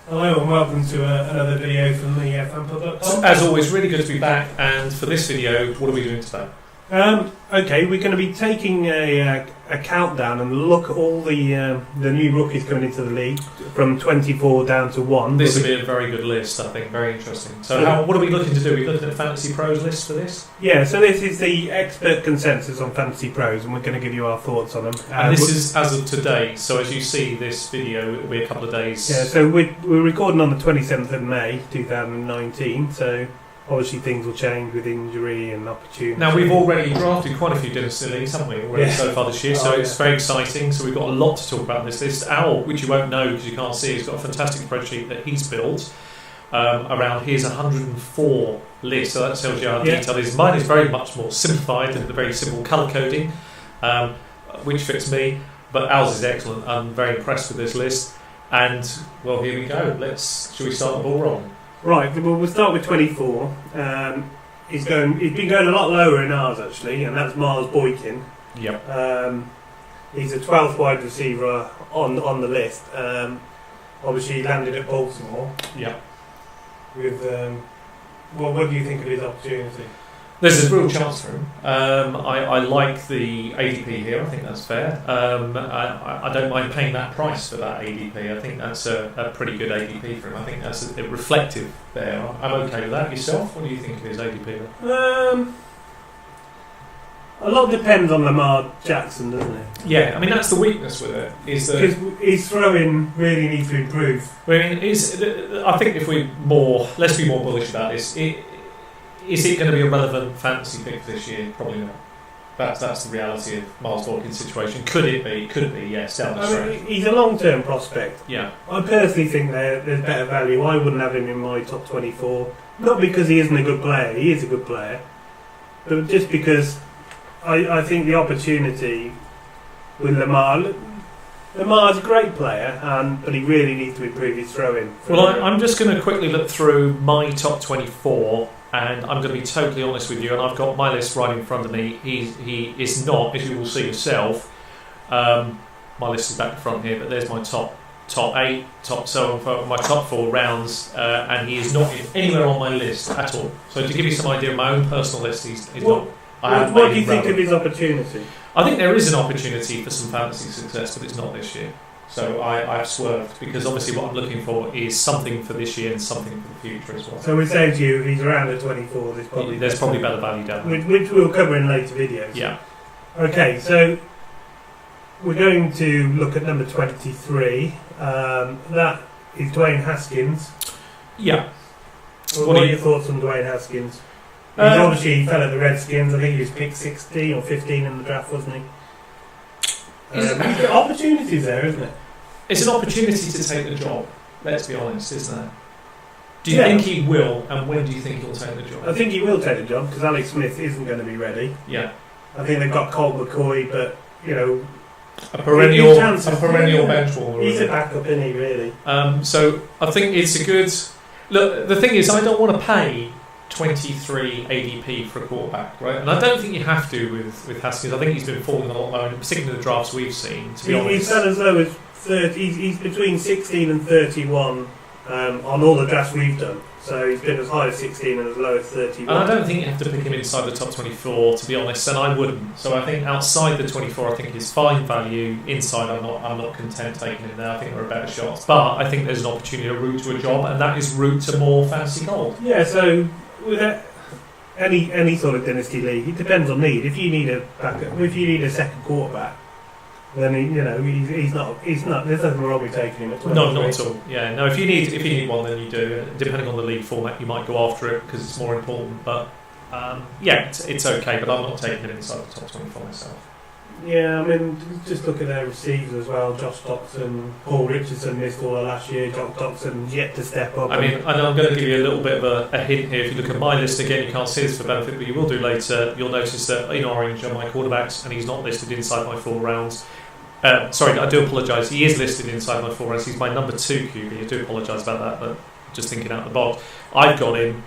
Hello and welcome to another video from the fanpub.com. As always, really good to be back, and for this video, what are we doing today? Okay, we're going to be taking a countdown and look at all the new rookies coming into the league from 24 down to 1. This will be a very good list, I think, very interesting. So what are we looking to do? Are we looking at Fantasy Pros list for this? Yeah, so this is the expert consensus on Fantasy Pros, and we're going to give you our thoughts on them. And this is as of today, so as you see this video, it will be a couple of days. Yeah, so we're recording on the 27th of May 2019, so obviously things will change with injury and opportunity. Now, we've already drafted quite a few Dynasty leagues, haven't we, already so far this year, so it's very exciting. So we've got a lot to talk about in this list. Al, which you won't know because you can't see, has got a fantastic spreadsheet that he's built around his 104 list, so that tells you how detailed it is. Mine is very much more simplified and very simple colour coding, which fits me, but Al's is excellent. I'm very impressed with this list. And, well, here we go. Shall we start the ball rolling? Right, well, we'll start with 24. He's been going a lot lower in ours actually, and that's Miles Boykin. Yep. He's a 12th wide receiver on the list. Obviously, he landed at Baltimore. Yeah. With what do you think of his opportunity? There's a real chance for him. I like the ADP here. I think that's fair. I don't mind paying that price for that ADP. I think that's a pretty good ADP for him. I think that's a reflective there. I'm okay with that. Yourself? What do you think of his ADP? A lot depends on Lamar Jackson, doesn't it? Yeah, I mean that's the weakness with it. Is that his throwing really needs to improve. I mean, I think if let's be more bullish about this. Is it going to be a relevant fantasy pick this year? Probably not. That's the reality of Miles Boykin's situation. Could it be? Could it be? Yes, down the stretch. He's a long-term prospect. Yeah. I personally think there's better value. I wouldn't have him in my top 24. Not because he isn't a good player. He is a good player. But just because I think the opportunity with Lamar's a great player, but he really needs to improve his throwing. Well, I'm just going to quickly look through my top 24. And I'm going to be totally honest with you, and I've got my list right in front of me. He is not, as you will see yourself. My list is back in front here, but there's my top 8, my top 4 rounds, and he is not anywhere on my list at all. So to give you some idea of my own personal list, he's not. What do you think of his opportunity? I think there is an opportunity for some fantasy success, but it's not this year. So I've swerved because obviously what I'm looking for is something for this year and something for the future as well. So we're saying to you, if he's around at 24, there's probably better value down there. Which we'll cover in later videos. Yeah. Okay, so we're going to look at number 23. That is Dwayne Haskins. Yeah. What are your thoughts on Dwayne Haskins? He fell at the Redskins. I think he was picked 16 or 15 in the draft, wasn't he? He's got opportunities there, isn't it? It's an opportunity to take the job, let's be honest, isn't it? Do you think he will, and when do you think he'll take the job? I think he will take the job, because Alex Smith isn't going to be ready. Yeah. I think they've got Colt McCoy, but, a perennial bench warmer. He's a backup, isn't he, really? So I think it's a good... Look, the thing is, I don't want to pay 23 ADP for a quarterback, right? And I don't think you have to with Haskins. I think he's been falling a lot lower, particularly in the drafts we've seen, to be honest. He's done as low as 30. He's between 16 and 31 on all the drafts we've done. So he's been as high as 16 and as low as 31. And I don't think you have to pick him inside the top 24, to be honest, and I wouldn't. So I think outside the 24, I think is fine value. Inside, I'm not content taking him there. I think there are better shots. But I think there's an opportunity, a route to a job, and that is route to more fantasy gold. Yeah, so with any sort of dynasty league, it depends on need. If you need a backup, if you need a second quarterback, then he's not. There's nothing wrong with taking him at 23. No, not at all. Yeah, no. If you need one, then you do. Depending on the league format, you might go after it because it's more important. But it's okay. But I'm not taking him inside the top 24 myself. Yeah, I mean, just look at their receivers as well. Josh Doctson, Paul Richardson missed all of last year. Josh Doctson's yet to step up. I mean, and I'm going to give you a little bit of a hint here. If you look at my list again, you can't see this for benefit, but you will do later. You'll notice that in orange are my quarterbacks, and he's not listed inside my 4 rounds. Sorry, I do apologise. He is listed inside my 4 rounds. He's my number 2 QB. I do apologise about that, but just thinking out the box. I've got him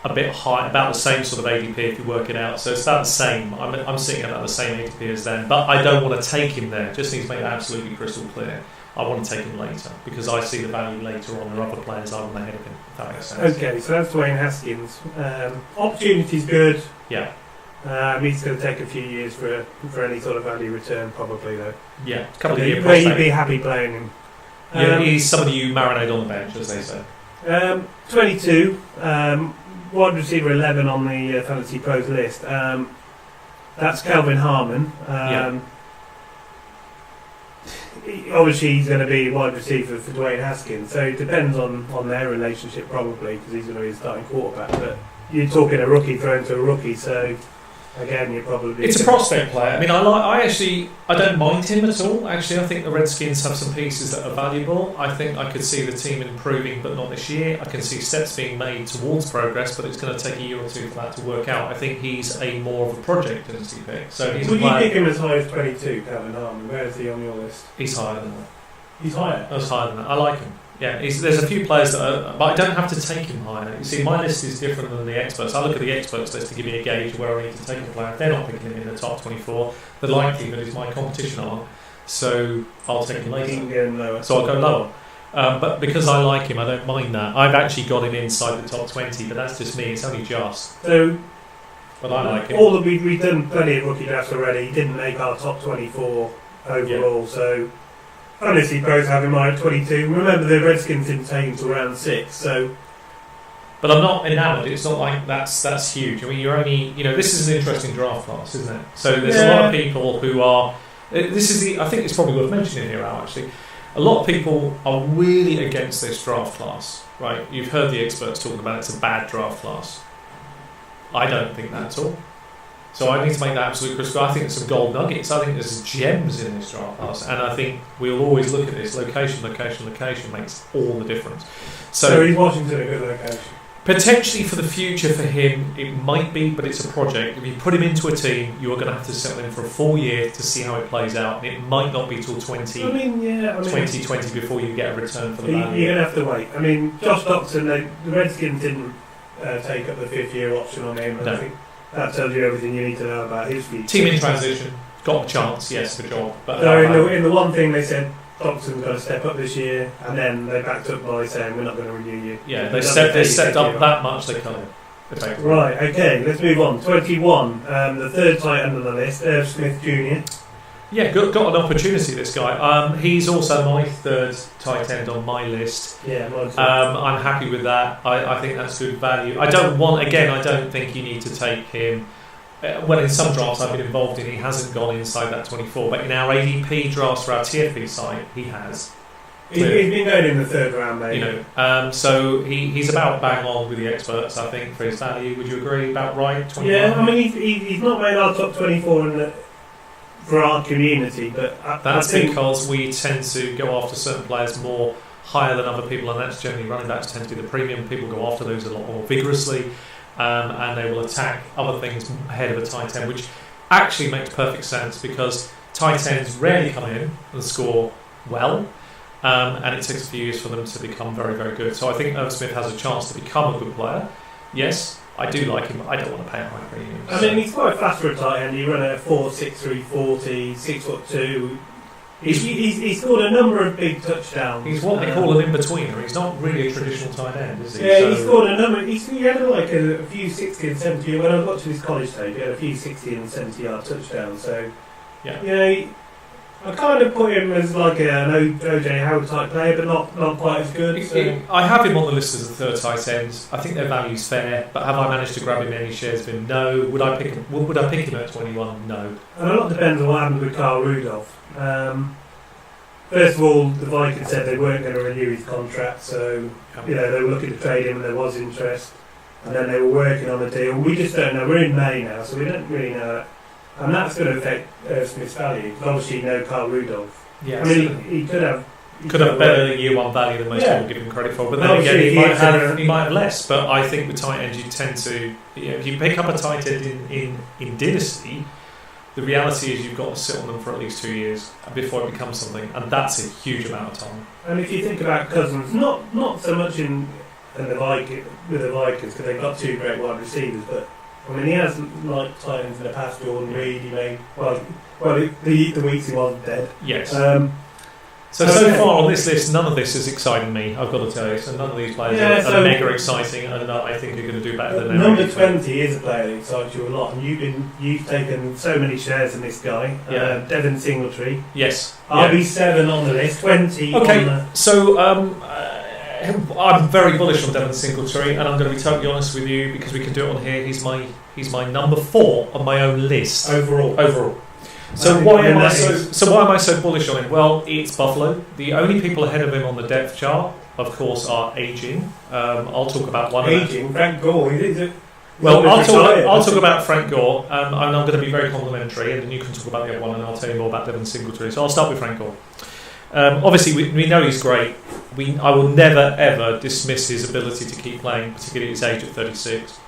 a bit high, about the same sort of ADP if you work it out. So it's about the same. I'm sitting at about the same ADP as them, but I don't want to take him there. Just need to make that absolutely crystal clear. I want to take him later because I see the value later on. There are other players I want ahead of him. If that makes sense. Okay, so that's Dwayne Haskins. Opportunity's good. Yeah. He's going to take a few years for any sort of value return, probably though. Yeah, a couple of years. But you'd be happy playing him. Yeah, he's somebody you marinate on the bench, as they say. 22, wide receiver 11 on the Fantasy Pros list. That's Calvin Harmon. Obviously, he's going to be wide receiver for Dwayne Haskins, so it depends on their relationship probably, because he's going to be a starting quarterback. But you're talking a rookie thrown to a rookie, so again, you're probably... It's a prospect player. I mean, I don't mind him at all. Actually, I think the Redskins have some pieces that are valuable. I think I could see the team improving, but not this year. I can see steps being made towards progress, but it's going to take a year or two for that to work out. I think he's a more of a project Dynasty pick. So he's Would you pick him as high as 22, Calvin Harmon? Where is he on your list? He's higher than that. He's higher? That's higher than that. I like him. Yeah, there's a few players that are, but I don't have to take him higher. You see, my list is different than the experts. I look at the experts list to give me a gauge of where I need to take a player. If they're not picking him in the top 24, the likelihood is my competition are. So I'll take him later. So I'll go lower. But because I like him, I don't mind that. I've actually got him inside the top 20, but that's just me. It's only just. So, but I like him. All that we've done plenty of rookie drafts already. He didn't make our top 24 overall, so... Honestly, Pros have him at 22. Remember, the Redskins didn't take him to round 6, so... But I'm not enamoured. It's not like that's huge. I mean, you're only... this is an interesting draft class, isn't it? So there's a lot of people who are... I think it's probably worth mentioning here, Al, actually. A lot of people are really against this draft class, right? You've heard the experts talking about it's a bad draft class. I don't think that at all. So I need to make that absolute crystal. I think there's some gold nuggets. I think there's gems in this draft class, and I think we'll always look at this. Location makes all the difference. So is Washington a good location? Potentially for the future for him, it might be, but it's a project. If you put him into a team, you are going to have to settle him for a full year to see how it plays out. And it might not be till 2020 before you get a return for the value. You're going to have to wait. I mean, Josh Doctson, the Redskins didn't take up the 5th-year option on him. No. I think that tells you everything you need to know about his future. Team in transition, got a chance, yes, for job. But so in the one thing they said, Dobson's going to step up this year, and then they backed up by saying we're not going to renew you. Yeah, they stepped up that much. They cut it. Right. Okay. Let's move on. 21. The third tight end on the list, Irv Smith Jr. Yeah, got an opportunity. This guy. He's also my third tight end on my list. Yeah, mine too. I'm happy with that. I think that's good value. I don't think you need to take him. Well, in some drafts I've been involved in, he hasn't gone inside that 24. But in our ADP drafts for our TFP site, he has. He's been going in the third round, mate. So he's about bang on with the experts. I think for his value. Would you agree? About right? 21? Yeah, I mean he's not made our top 24 for our community, but that's because we tend to go after certain players more higher than other people, and that's generally running backs tend to be the premium. People go after those a lot more vigorously. And they will attack other things ahead of a tight end, which actually makes perfect sense because tight ends rarely come in and score well, and it takes a few years for them to become very, very good. So I think Irv Smith has a chance to become a good player. Yes, I do like him, but I don't want to pay a high premium. I mean, he's quite fast for a tight end. He run at 4.63 40, 6'2". He scored a number of big touchdowns. He's what they call an in-betweener. He's not really a traditional tight end, is he? Yeah, he scored a number. He had like a few 60 and 70. When I got to his college stage, he had a few 60 and 70-yard touchdowns. So, I kind of put him as like an OJ Howard type player, but not quite as good. So. I have him on the list as a third tight end. I think their value's fair, but have I managed to grab him any shares? Been no. Would I pick him at 21? No. And a lot depends on what happened with Kyle Rudolph. First of all, the Vikings said they weren't going to renew his contract, so they were looking to trade him, and there was interest. And then they were working on a deal. We just don't know. We're in May now, so we don't really know. And that's going to affect Irv Smith's value. Obviously, you know Kyle Rudolph. Yeah, I mean, he could have better year one value than most people give him credit for. But then again, he might have less. But I think with tight ends, you tend to if you pick up a tight end in Dynasty. The reality is you've got to sit on them for at least 2 years before it becomes something, and that's a huge amount of time. And if you think about Cousins, not so much in and the Vikings because they've got two great wide receivers. But I mean, he has like Titans in the past. Jordan Reed, he made the weeks he wasn't dead. Yes. So far on this list, none of this is exciting me, I've got to tell you. So none of these players are mega exciting, and I think are going to do better than number 20 is a player that excites you a lot, and you've taken so many shares in this guy, Devin Singletary. Yes. RB7 on the list, 20. Okay, so I'm very bullish on Devin Singletary, and I'm going to be totally honest with you because we can do it on here. He's my number 4 on my own list overall. So why am I so bullish on him? Well, it's Buffalo. The only people ahead of him on the depth chart, of course, are aging. I'll talk about one. Aging, Frank Gore. Well, I'll talk about Frank Gore, and I'm going to be very complimentary, and then you can talk about the other one, and I'll tell you more about Devin Singletary. So I'll start with Frank Gore. Obviously, we know he's great. I will never ever dismiss his ability to keep playing, particularly at his age at 36.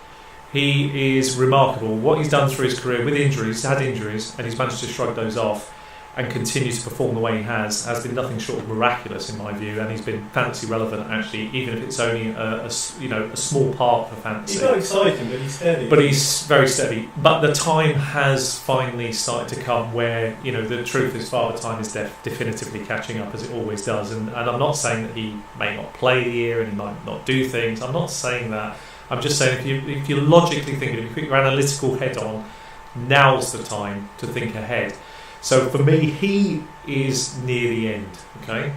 He is remarkable. What he's done through his career with injuries, he's had injuries, and he's managed to shrug those off and continue to perform the way he has been nothing short of miraculous in my view, and he's been fantasy relevant actually, even if it's only a small part for fantasy. He's not exciting, but he's steady. But he's very steady. But the time has finally started to come where the truth is Father Time is definitively catching up, as it always does. And I'm not saying that he may not play the year and he might not do things. I'm not saying that. I'm just saying if you're logically thinking, if you put your analytical head on, now's the time to think ahead. So for me, he is near the end. Okay,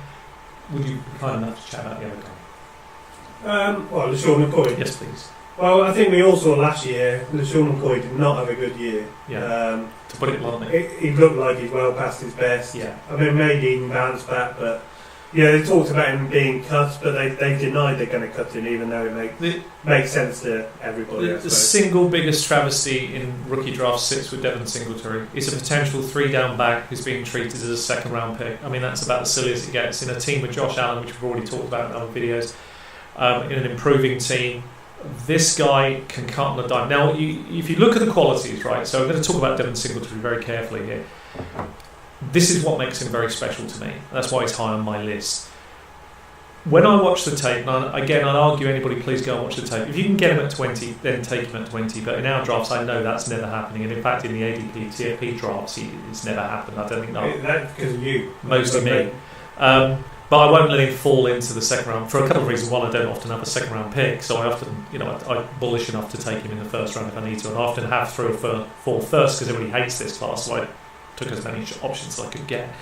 would you be kind enough to chat about the other guy? LaShawn McCoy. Yes, please. Well, I think we all saw last year LaShawn McCoy did not have a good year. Yeah. To put it bluntly, he looked like he's well past his best. Yeah. I mean, maybe he can bounce back, but. Yeah, they talked about him being cut, but they denied they're going to cut him, even though it makes sense to everybody. The single biggest travesty in rookie draft sits with Devin Singletary. He's a potential 3-down back who's being treated as a second-round pick. I mean, that's about as silly as it gets in a team with Josh Allen, which we've already talked about in other videos. In an improving team, this guy can cut on a dime. Now, if you look at the qualities, right? So I'm going to talk about Devin Singletary very carefully here. This is what makes him very special to me. That's why he's high on my list. When I watch the tape, and again, I'd argue anybody please go and watch the tape. If you can get him at 20, then take him at 20. But in our drafts, I know that's never happening. And in fact, in the ADP, TFP drafts, it's never happened. I don't think that. That's because of you. Mostly me. But I won't let him fall into the second round for a couple of reasons. One, I don't often have a second round pick, so I often, I'm bullish enough to take him in the first round if I need to. And I often have 3 or 4 first because everybody hates this class, so I took as many options as I could get.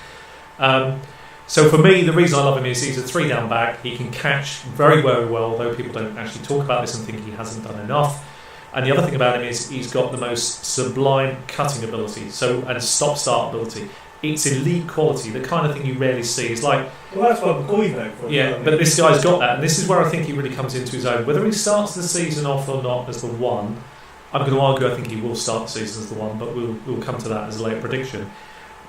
So for me, the reason I love him is he's a 3-down back. He can catch very, very well, though people don't actually talk about this and think he hasn't done enough. And the other thing about him is he's got the most sublime cutting ability, and stop-start ability. It's elite quality, the kind of thing you rarely see. It's like, well, that's what McCoy's known for. Yeah, but this guy's got that, and this is where I think he really comes into his own. Whether he starts the season off or not as the one, I'm going to argue I think he will start the season as the one, but we'll come to that as a late prediction.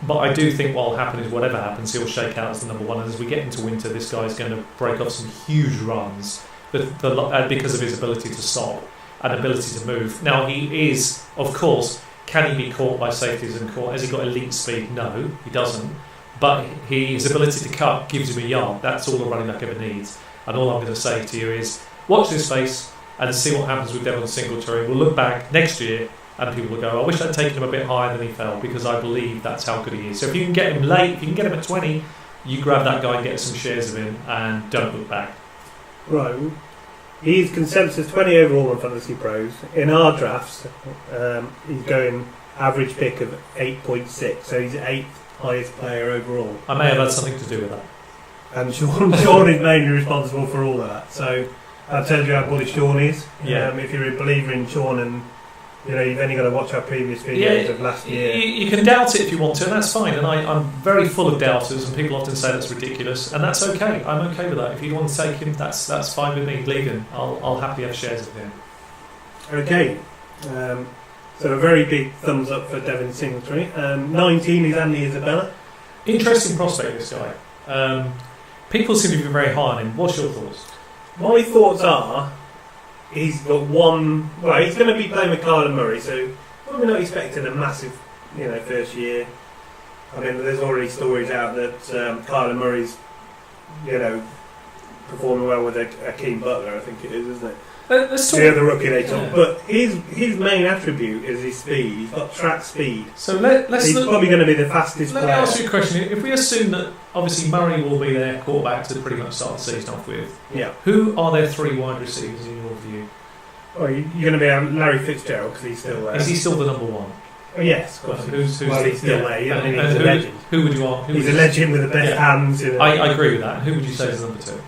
But I do think what will happen is whatever happens, he'll shake out as the number one. And as we get into winter, this guy's going to break off some huge runs because of his ability to stop and ability to move. Now, he is, of course, can he be caught by safeties and caught? Has he got elite speed? No, he doesn't. But his ability to cut gives him a yard. That's all a running back ever needs. And all I'm going to say to you is watch this space and see what happens with Devin Singletary. We'll look back next year and people will go, I wish I'd taken him a bit higher than he fell, because I believe that's how good he is. So if you can get him late, if you can get him at 20, you grab that guy and get some shares of him and don't look back. Right. He's consensus 20 overall on Fantasy Pros. In our drafts, he's going average pick of 8.6, so he's 8th highest player overall. I may have had something to do with that. And Sean is mainly responsible for all of that. So that tells you how bullish Sean is. Yeah. If you're a believer in Sean and you've only got to watch our previous videos of last year. You can doubt it if you want to, and that's fine. And I'm very full of doubters, and people often say that's ridiculous, and that's okay. I'm okay with that. If you want to take him, that's fine with me. Leave him. I'll happily have shares of him. Okay. So a very big thumbs up for Devin Singletary. 19 is Andy Isabella. Interesting prospect, this guy. People seem to be very high on him. What's your thoughts? My thoughts are, he's got one. Well, he's going to be playing with Kyler Murray, so we're not expecting a massive, first year. I mean, there's already stories out that Kyler Murray's, performing well with Akeem Butler, I think it is, isn't it? Let's talk. The other rookie they took. But his main attribute is his speed. He's got track speed. So let's He's probably going to be the fastest Let player. me ask you a question. If we assume that obviously Murray will be their quarterback to pretty much start the season off with, Yeah. who are their 3 wide receivers in your view? Oh, you're going to be Larry Fitzgerald because he's still there. Is he still the number one? Oh, yes, of course. Who's He's still there. I mean, he's a legend. Who would you want? He's a legend with the best hands. I agree with that. Who would you say is number 2?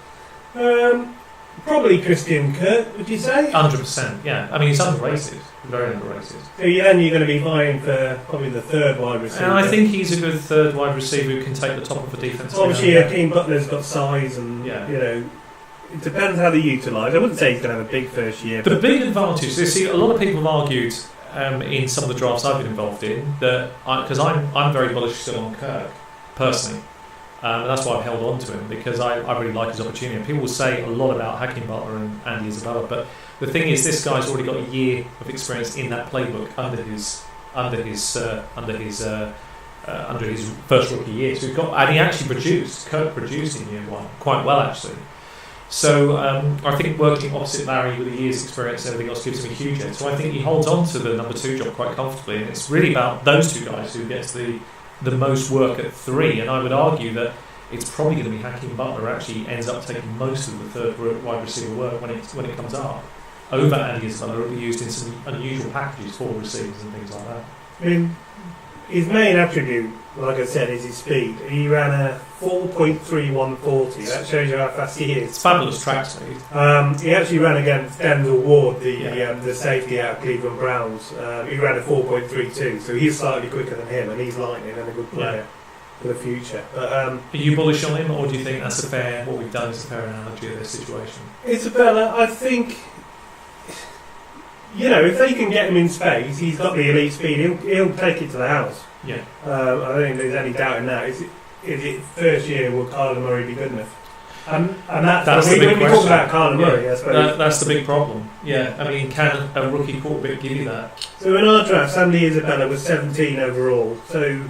Probably Christian Kirk, would you say? 100%, yeah. I mean, he's underrated. Very underrated. So then you're going to be vying for probably the 3rd wide receiver. And I think he's a good 3rd wide receiver who can take the top of the defence. Obviously, Akeem Butler's got size and, it depends how they utilise. I wouldn't say he's going to have a big first year. The big advantage, you see, a lot of people have argued in some of the drafts I've been involved in that, because I'm very bullish still on Kirk, personally. And that's why I've held on to him, because I really like his opportunity. And people will say a lot about Hakeem Butler and Andy Isabella, but the thing is, this guy's already got a year of experience in that playbook under his first rookie year. So and he actually Kirk produced in year 1 quite well actually. So I think working opposite Larry with a year's experience and everything else gives him a huge edge. So I think he holds on to the number 2 job quite comfortably, and it's really about those 2 guys who gets the most work at 3, and I would argue that it's probably going to be Hakeem Butler who actually ends up taking most of the 3rd wide receiver work when it comes up over Andy Isabella, who will be used in some unusual packages for receivers and things like that. I mean, his main attribute, like I said, is his speed. He ran a 4.3140. That shows you how fast he is. It's fabulous track speed. He actually ran against Denzel Ward, the safety out of Cleveland Browns. He ran a 4.32, so he's slightly quicker than him, and he's lightning and a good player for the future. But, are you bullish on him, or do you think that's what we've done is a fair analogy of this situation? Isabella, I think, if they can get him in space, he's got the elite speed. He'll take it to the house. Yeah. I don't think there's any doubt in that. Is it first year, will Kyler Murray be good enough? And that's the big question. When we talk about Kyler Murray, I suppose. That's the big problem. Yeah, I mean, can a rookie quarterback give you that? So in our draft, Andy Isabella was 17 overall, so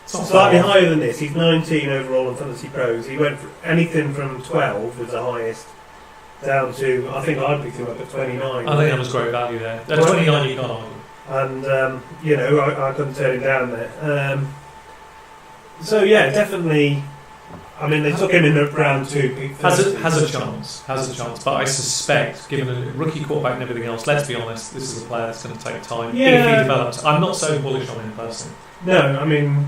slightly higher than this. He's 19 overall on Fantasy Pros. He went for anything from 12 was the highest, down to, I think I'd pick him up at 29. I think that was great value there. At 29 you can't argue. And, I couldn't turn him down there. So yeah, definitely. I mean, they took him in round 2. Has a chance, but I suspect, given a rookie quarterback and everything else, let's be honest, this is a player that's going to take time if he develops. I'm not so bullish on him personally. No, I mean,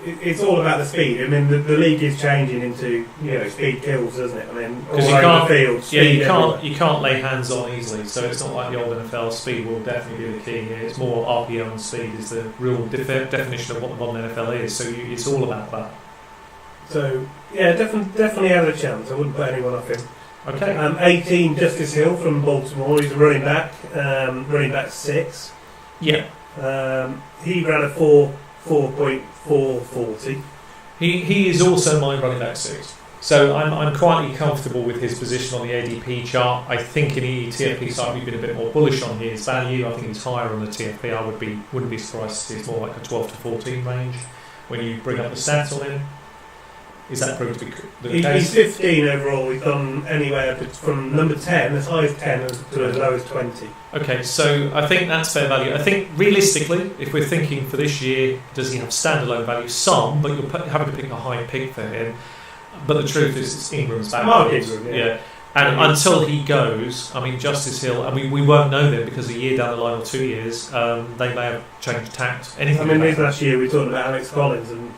it's all about the speed. I mean, the league is changing into speed kills, doesn't it? I mean, because you can't lay hands on easily. So it's not like the old NFL. Speed will definitely be the key here. It's more RPO and speed is the real definition of what the modern NFL is. So it's all about that. So yeah, definitely has a chance. I wouldn't put anyone off him. Okay. 18, Justice Hill from Baltimore. He's a running back 6. Yeah. He ran a 4.440. He is also my running back 6. So I'm quietly comfortable with his position on the ADP chart. I think in the TFP side we've been a bit more bullish on his value. I think he's higher on the TFP. I wouldn't be surprised to see it's more like a 12 to 14 range when you bring up the stats on him. Is that proved to be the case? He's 15 overall. He's gone anywhere from number 10, as high as 10, to as low as 20. Okay, so I think that's fair value. I think realistically, if we're thinking for this year, does he have standalone value? Some, but you're having to pick a high pick for him. But the truth is, it's Ingram's backwards. Yeah. And until he goes, I mean, Justice Hill, and we won't know then because a year down the line or 2 years, they may have changed tact. Anything. I mean, this last year we talked about Alex Collins, and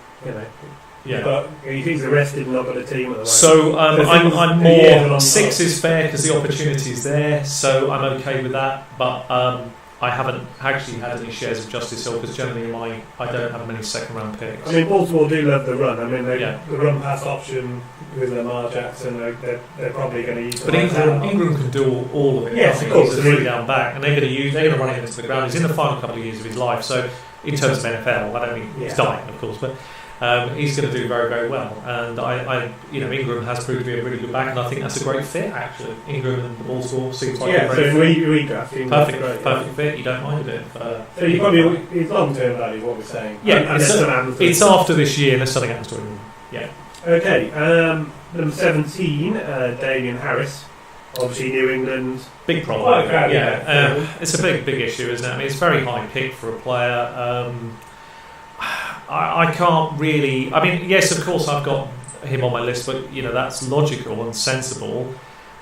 yeah. But he's arrested and not got a team at the moment. So I'm more 6 is fair because the opportunity is there. So I'm okay with that. But I haven't actually had any shares of Justice Hill because generally I don't have many second round picks. I mean, Baltimore do love the run. I mean, the run pass option with Lamar Jackson, they're probably going to use. But Ingram can do all of it. Yes, of course. He's a 3 down back, and they're going to run him into the ground. He's in the final couple of years of his life. So in terms of NFL, I don't mean he's dying, of course, but. He's going to do very, very well, and Ingram has proved to be a really good back, and I think that's a great fit actually. Ingram and the ball score seems like a great fit. Redraft, perfect fit. You don't mind it. So you probably it's long term value. What we're saying. Yeah, it's after this year unless something happens to him. Yeah. Okay, number 17, Damien Harris. Obviously, New England. Big problem. Quite crowded. It's a big issue, isn't it? I mean, it's a very high pick for a player. I can't really. I mean, yes, of course, I've got him on my list, but that's logical and sensible.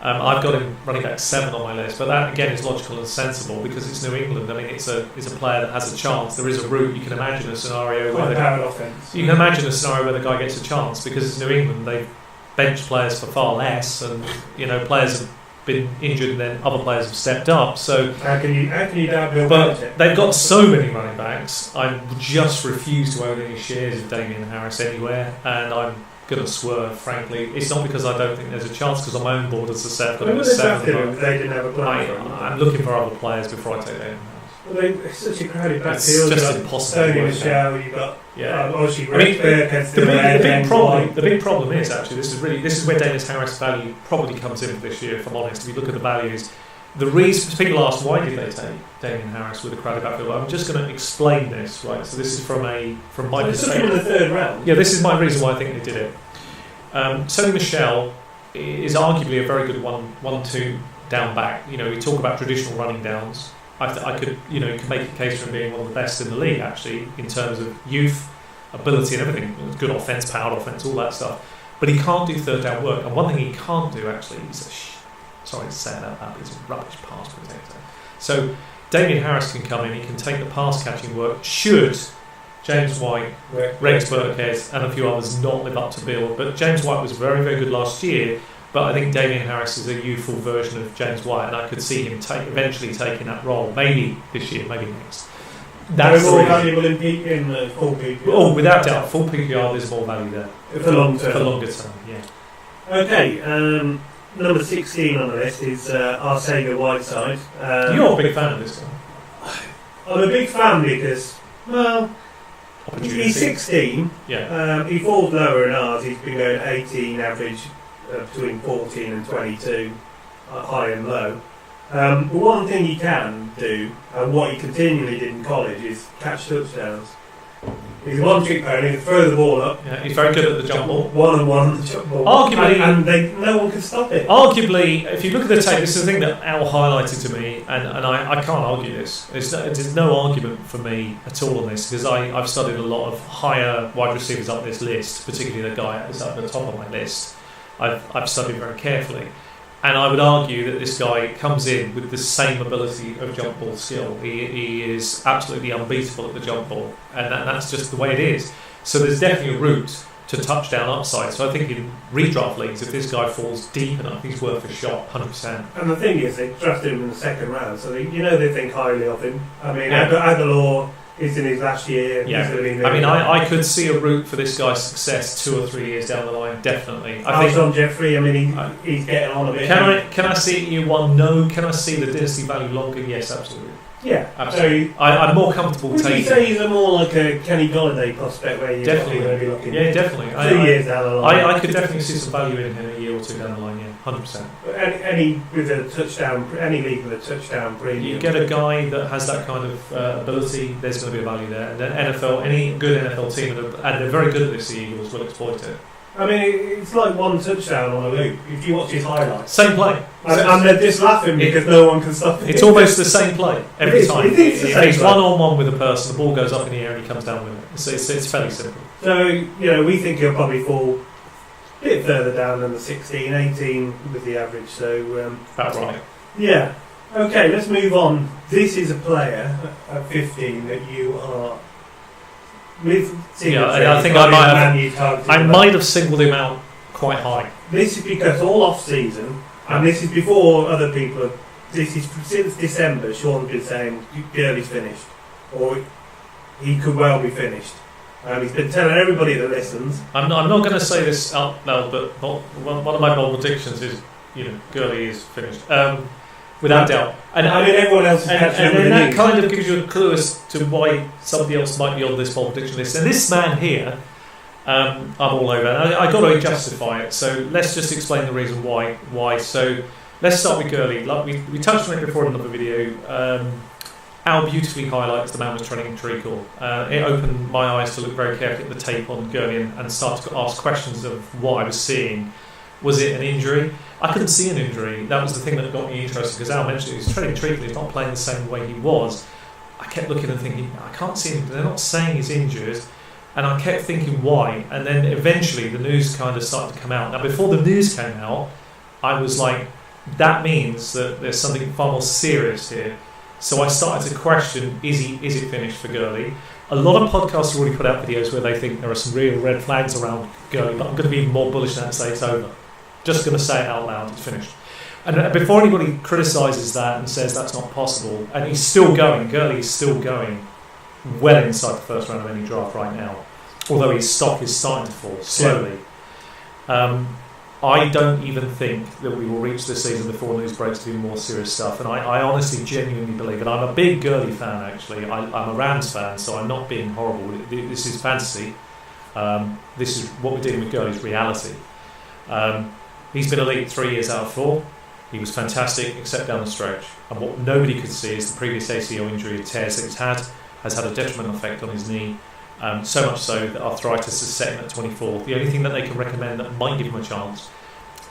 I've got him running back 7 on my list, but that again is logical and sensible because it's New England. I mean, it's a player that has a chance. There is a route. You can imagine a scenario where the guy gets a chance because it's New England. They bench players for far less, and players have been injured, and then other players have stepped up. So how can you doubt Bill But Belichick? they've got so many running backs. I just refuse to own any shares of Damien Harris anywhere, and I'm going to swerve, frankly. It's not because I don't think there's a chance, because on my own board, as I said, I've got him at 7. They didn't have a plan for him. I'm looking for other players before I take Damien Harris. Well, it's such a crowded backfield. It's just You've got impossible. Tony Michelle, you've got obviously I mean, Burke has the big problem is actually this is where Dennis Harris' value probably comes in this year. If I'm honest, if you look at the values, the reason people ask why did they take Damien Harris with a crowded backfield, I'm just going to explain this, right? So this is from my perspective. In the 3rd round. Yeah, this is my reason why I think they did it. Tony Michelle is arguably a very good 1-2 down back. We talk about traditional running downs. I could, you can make a case for him being one of the best in the league, actually, in terms of youth, ability, and everything. Good offense, powered offense, all that stuff. But he can't do 3rd down work. And one thing he can't do, actually, sorry to say that, but he's a rubbish pass protector. So Damien Harris can come in. He can take the pass catching work. Should James White, Rex Burkhead, and a few others not live up to bill? But James White was very, very good last year. But I think Damien Harris is a youthful version of James White, and I could see him eventually taking that role. Maybe this year, maybe next. That's more valuable in full PPR. Oh, without doubt, full PPR. There's more value there for longer term. Yeah. Okay. Number 16 on the list is Arcega Whiteside. You're a big fan of this guy. I'm a big fan because, he's 16. Yeah. He falls lower in ours. He's been going 18 average. Between 14 and 22, high and low. But one thing he can do, and what he continually did in college, is catch touchdowns. He's a one-trick pony. He can throw the ball up. Yeah, he's very good at the jump ball. One-on-one jump ball. Arguably, and no one can stop it. Arguably, if you look at the tape, this is the thing that Al highlighted to me, and I can't argue this. There's no argument for me at all on this, because I've studied a lot of higher wide receivers up this list, particularly the guy that's up the top of my list. I've studied very carefully, and I would argue that this guy comes in with the same ability of jump ball skill. He is absolutely unbeatable at the jump ball, and that's just the way it is. So there's definitely a route to touchdown upside. So I think in redraft leagues, if this guy falls deep enough, he's worth a shot, 100%. And the thing is, they drafted him in the 2nd round, so they think highly of him. I mean, Aguilar is in his last year. Yeah. I could see a route for this guy's success 2 or 3 years down the line, definitely. Alshon Jeffrey, he's getting on a bit. Can I see it year 1? No. Can I see the dynasty value longer? Yes, absolutely. Yeah, absolutely. I'm more comfortable taking. Would you say he's more like a Kenny Golladay prospect where you're definitely going to be looking? Yeah, definitely. 2 years down the line. I could definitely see some value in him a year or 2 down the line. Yeah, 100%. Any with a touchdown, any league with a touchdown premium. You get a guy that has that kind of ability. There's going to be a value there. And then NFL, any good NFL team, and they're very good at this. The Eagles will exploit it. I mean, it's like one touchdown on a loop. If you watch his highlights, same play, and they're just laughing because no one can stop it. It's almost the same play every time. If he's one-on-one with a person, the ball goes up in the air and he comes down with it. It's fairly simple. So we think he'll probably fall a bit further down than the 16, 18 with the average. So that's right. Yeah. Okay, let's move on. This is a player at 15 that you are. I think I might have singled him out quite high. This is because all off season, and this is before other people. This is since December. Sean's been saying Gurley's finished, or he could well be finished. He's been telling everybody that listens. I'm not going to say this out loud, but one of my bold predictions is Gurley is finished. Without doubt. And everyone else is catching up with the that news. kind of gives you a clue as to why somebody else might be on this bold prediction list. And this man here, I'm all over. And I got to justify it. So let's just explain the reason why. So let's start with Gurley. Like we touched on it before in another video. Al beautifully highlights the man was training treacle. It opened my eyes to look very carefully at the tape on Gurley and start to ask questions of what I was seeing. Was it an injury? I couldn't see an injury. That was the thing that got me interested, because Al mentioned he was training treacle, he's not playing the same way he was. I kept looking and thinking, I can't see him, they're not saying he's injured. And I kept thinking, why? And then eventually the news kind of started to come out. Now, before the news came out, I was like, that means that there's something far more serious here. So I started to question, is it finished for Gurley? A lot of podcasts have already put out videos where they think there are some real red flags around Gurley, but I'm going to be even more bullish than that and say it's over. Just going to say it out loud, it's finished. And before anybody criticises that and says that's not possible, and he's still going, Gurley is still going well inside the first round of any draft right now, although his stock is starting to fall slowly. I don't even think that we will reach this season before news breaks to do more serious stuff, and I honestly, genuinely believe, and I'm a big Gurley fan actually, I'm a Rams fan, so I'm not being horrible. This is fantasy. This is what we're dealing with Gurley's reality. He's been elite 3 years out of 4. He was fantastic except down the stretch, and what nobody could see is the previous ACL injury of tears that he's had has had a detrimental effect on his knee. So much so that arthritis has set him at 24. The only thing that they can recommend that might give him a chance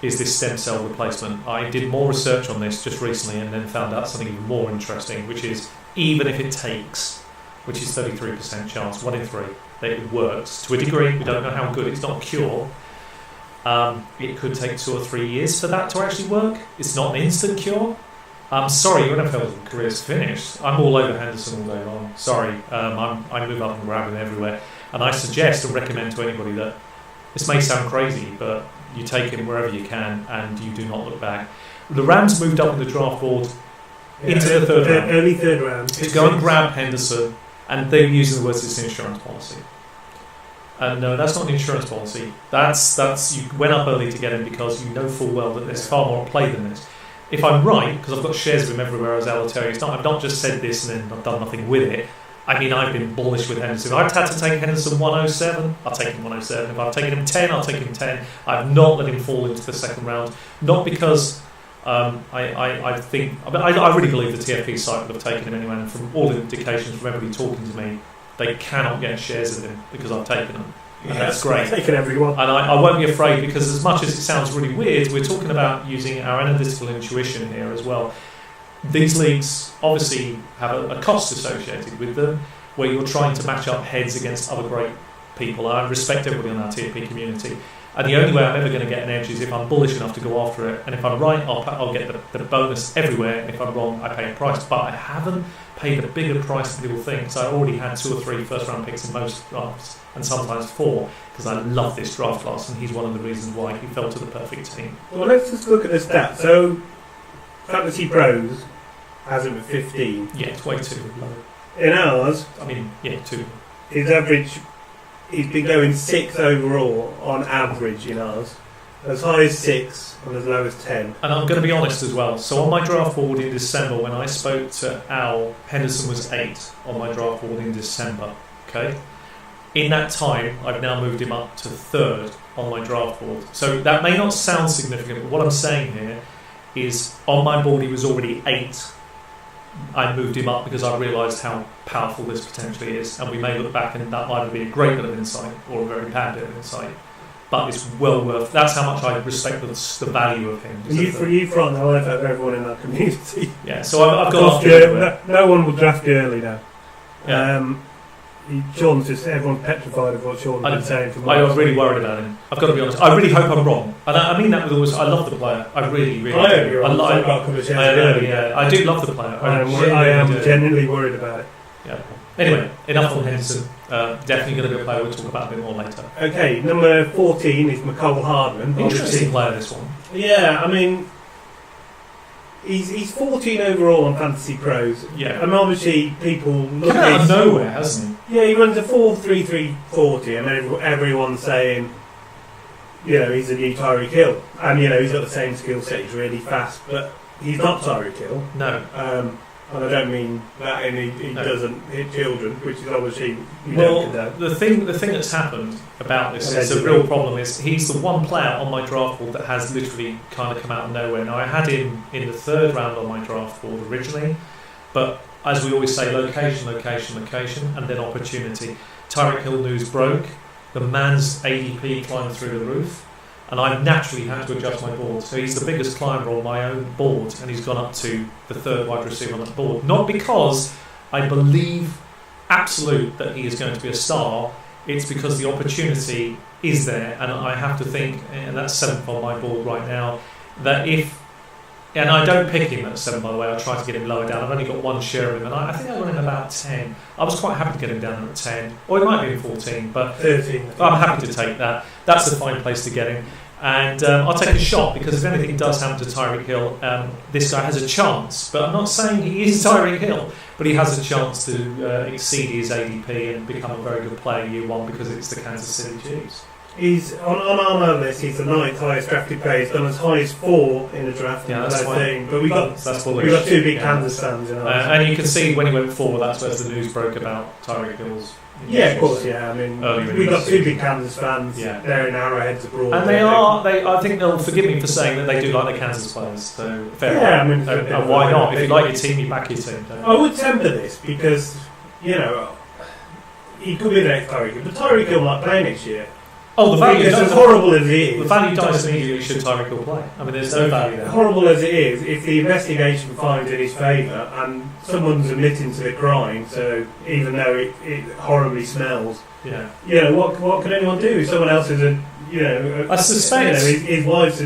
is this stem cell replacement. I did more research on this just recently and then found out something even more interesting, which is even if it takes, which is 33% chance, 1 in 3, that it works to a degree. We don't know how good. It's not a cure. It could take 2 or 3 years for that to actually work. It's not an instant cure. I'm sorry, your NFL career's finished. I'm all over Henderson all day long. Sorry, I move up and grab him everywhere. And I suggest and recommend to anybody that this may sound crazy, but you take him wherever you can and you do not look back. The Rams moved up in the draft board into the third round. Early third round. To go and grab Henderson, and they're using the words it's an insurance policy. And no, that's not an insurance policy. That's you went up early to get him because you know full well that there's far more at play than this. If I'm right, because I've got shares of him everywhere, as Al will tell you, I've not just said this and then I've done nothing with it. I mean, I've been bullish with Henderson. If I've had to take Henderson 107, I'll take him 107. If I've taken him 10, I'll take him 10. I've not let him fall into the second round. Not because I think... I really believe the TFP site would have taken him anyway, and from all the indications from everybody talking to me, they cannot get shares of him because I've taken them. And that's great. Taken everyone. And I won't be afraid, because as much as it sounds really weird, we're talking about using our analytical intuition here as well. These leagues obviously have a cost associated with them, where you're trying to match up heads against other great people. I respect everybody in our TFP community, and the only way I'm ever going to get an edge is if I'm bullish enough to go after it. And if I'm right, I'll get the bonus everywhere, and if I'm wrong, I pay a price. But I haven't paid a bigger price than people think, because I already had 2 or 3 first round picks in most drafts, and sometimes 4, because I love this draft class, and he's one of the reasons why he fell to the perfect team. Well, let's just look at the stats. So, Fantasy Pros has him at 15. Yeah, it's way too low. In ours, I mean, yeah, too. his average, he's been going 6 overall on average in ours. As high as 6 and as low as 10. And I'm going to be honest as well. So on my draft board in December, when I spoke to Al, Henderson was 8 on my draft board in December. Okay. In that time, I've now moved him up to 3rd on my draft board. So that may not sound significant, but what I'm saying here is on my board he was already 8. I moved him up because I realised how powerful this potentially is, and we may look back and that might have been a great bit of insight or a very bad bit of insight. But it's well worth. That's how much I respect the value of him. You front the life out of everyone in that community. Yeah, so I've got no one will draft early now. Yeah. Sean's just everyone's petrified of what Sean's been saying for months. I was really worried about him. I've got to be honest. I really hope I'm wrong, and I mean that with always. I love the player. I really, really. I hope you're wrong. I do love the player. I am genuinely worried about it. Yeah. Anyway, enough on Henderson. Definitely going to be a player we'll talk about a bit more later. Okay, number 14 is McCole Hardman. Interesting player, this one. Yeah, I mean, he's 14 overall on Fantasy Pros. Yeah. And obviously people look at out of nowhere, hasn't he? Yeah, he runs a 4.3340, and everyone's saying, you know, he's a new Tyreek Hill. And, you know, he's got the same skill set, he's really fast, but he's not Tyreek Hill. No. And I don't mean that he doesn't hit children, which is obviously the thing that's happened about this is the real problem is he's the one player on my draft board that has literally kind of come out of nowhere. Now I had him in the 3rd round on my draft board originally, but as we always say, location, and then opportunity. Tyreek Hill news broke. The man's ADP climbed through the roof, and I've naturally had to adjust my board. So he's the biggest climber on my own board, and he's gone up to the third wide receiver on that board. Not because I believe absolute that he is going to be a star. It's because the opportunity is there, and I have to think, and that's 7th on my board right now, that if, and I don't pick him at 7, by the way, I try to get him lower down. I've only got one share of him, and I think I got him about 10. I was quite happy to get him down at 10, or it might be in 14, but 13. I'm happy to take that. That's a fine place to get him. And I'll take a shot, because if anything does happen to Tyreek Hill, this guy has a chance. But I'm not saying he is Tyreek Hill, but he has a chance to exceed his ADP and become a very good player year one, because it's the Kansas City Chiefs. He's on our list. He's the 9th highest drafted player. He's gone as high as 4 in the draft. Yeah, that's fine. But we got 2 big Kansas fans in our and you can see when he went 4, that's where the news broke about Tyreek Hill's. Yeah, of course. Yeah, I mean, we got 2 big Kansas fans. Yeah. They're in Arrowheads abroad. And they are. I think they'll forgive me for saying that they do like the Kansas players. So fair. Yeah, I mean, and why not? If you like your team, you back your team. I would temper this because he could be the next Tyreek Hill, but Tyreek Hill might play next year. Oh, the value as horrible as it is. The value dies immediately should Tyreek Hill play. I mean, there's no value there. Horrible as it is, if the investigation finds in his favour and someone's admitting to the crime, so even though it horribly smells, what can anyone do? If someone else is I suspect his wife's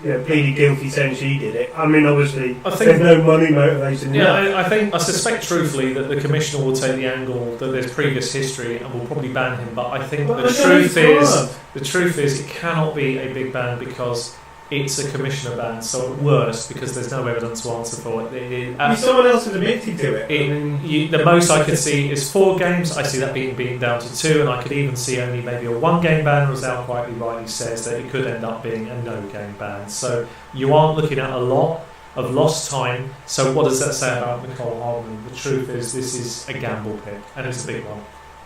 pleaded guilty saying she did it. I mean, obviously, there's no money motivation. I suspect truthfully that the commissioner will take the angle that there's previous history and will probably ban him. But I think the truth is it cannot be a big ban because it's a commissioner ban. So at worst, because there's no evidence to answer for it. Someone else has admitted to it. The most I could see is 4 games. I see that being down to 2, and I could even see only maybe a 1-game ban, as Al quite rightly says, that it could end up being a no-game ban. So you aren't looking at a lot of lost time. So what does that say about Nicole Hardman? The truth is this is a gamble pick, and it's a big one.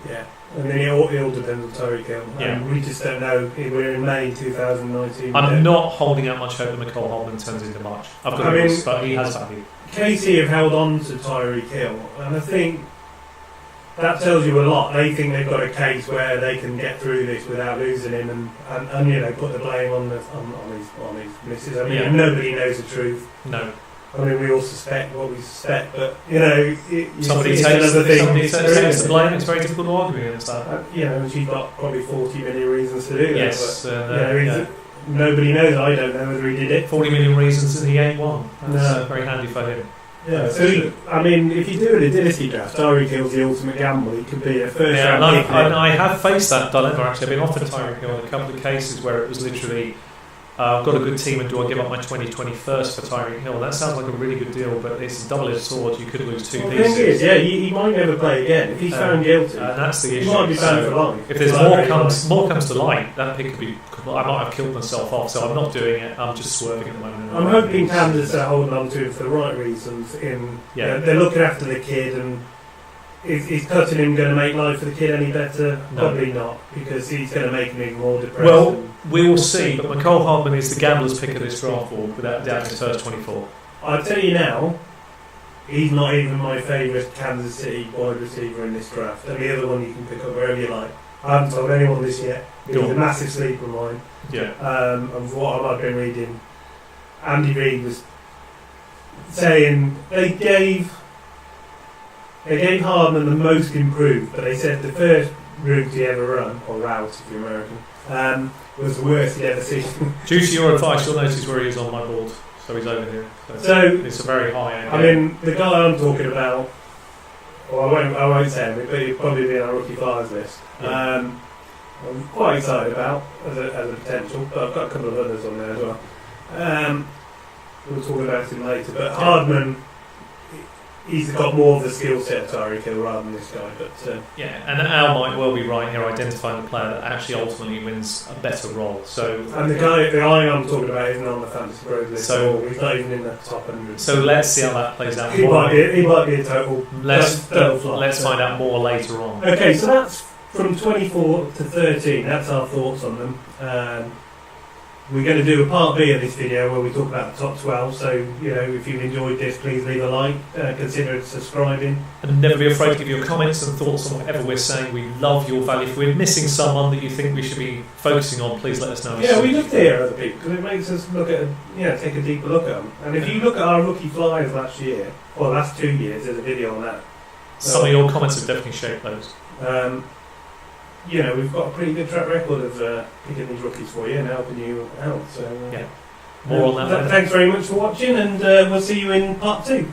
Yeah. And then it all depends on Tyreek Hill. Yeah. We just don't know. We're in May 2019. I'm not holding out much hope that Nicole Hardman turns into much. I've got to but he has value. KC have held on to Tyreek Hill, and I think that tells you a lot. They think they've got a case where they can get through this without losing him, and put the blame on his missus. I mean, nobody knows the truth. No. I mean, we all suspect what we suspect, but somebody takes the blame. It's very difficult to argue against that. And she's got probably 40 million reasons to do that. Yes, but, nobody knows. I don't know whether he did it. 40 million reasons, and he ain't one. That's very handy for him. Yeah. So I mean, if you do a Dynasty draft, Tyreek Hill's the ultimate gamble. He could be a first round pick. I have faced that dilemma actually. I've been offered Tyreek Hill in a couple of cases where it was literally. I've got a good team, and do I give up my 2020 first for Tyreek Hill? That sounds like a really good deal, but it's a double-edged sword. You could lose 2 pieces. The thing is, he might never play again if he's found guilty. And that's the issue. He might be banned for life. If there's more comes to light, that pick could be. I might have killed myself off, so I'm not doing it. I'm just swerving at the moment. I'm hoping Kansas are holding on to him for the right reasons. They're looking after the kid, and is cutting him going to make life for the kid any better? No. Probably not, because he's going to make him even more depressed. Well, we will see, but Nicole Hardman is the gambler's pick of this draft board, without doubt, his first 24. I'll tell you now, he's not even my favourite Kansas City wide receiver in this draft. And the other one you can pick up wherever you like. I haven't told anyone this yet. He's a massive sleeper of mine. Yeah. And from what I've been reading, Andy Reid was saying they gave Hardman the most improved, but they said the first route he ever run, or route if you're American, was the worst he'd ever seen. Due to your advice, you'll notice where he is on my board. So he's over here. So it's a very high end. I mean, the guy I'm talking about, well, I won't say him, but he'll probably be on our rookie flyers list. Yeah. I'm quite excited about as a potential, but I've got a couple of others on there as well. We'll talk about him later. But Hardman, he's got more of the skill set of Tyreek Hill rather than this guy. But and Al might well be right here identifying the player that actually ultimately wins a better role. And the guy I'm talking about isn't on the fantasy pro list, so he's not even in the top 100. So let's see how that plays out. He might be a total. Let's find out more later on. Okay, so that's from 24 to 13. That's our thoughts on them. we're going to do a part B of this video where we talk about the top 12. So, you know, if you've enjoyed this, please leave a like, consider subscribing. And never be afraid to give your comments and thoughts on whatever we're saying. We love your value. If we're missing someone that you think we should be focusing on, please let us know. Yeah, we love to hear other people because it makes us look at, take a deeper look at them. And if you look at our rookie flyers last year, or last 2 years, there's a video on that. Some of your comments have definitely shaped those. We've got a pretty good track record of picking these rookies for you and helping you out. So more on that. Thanks very much for watching, and we'll see you in part 2.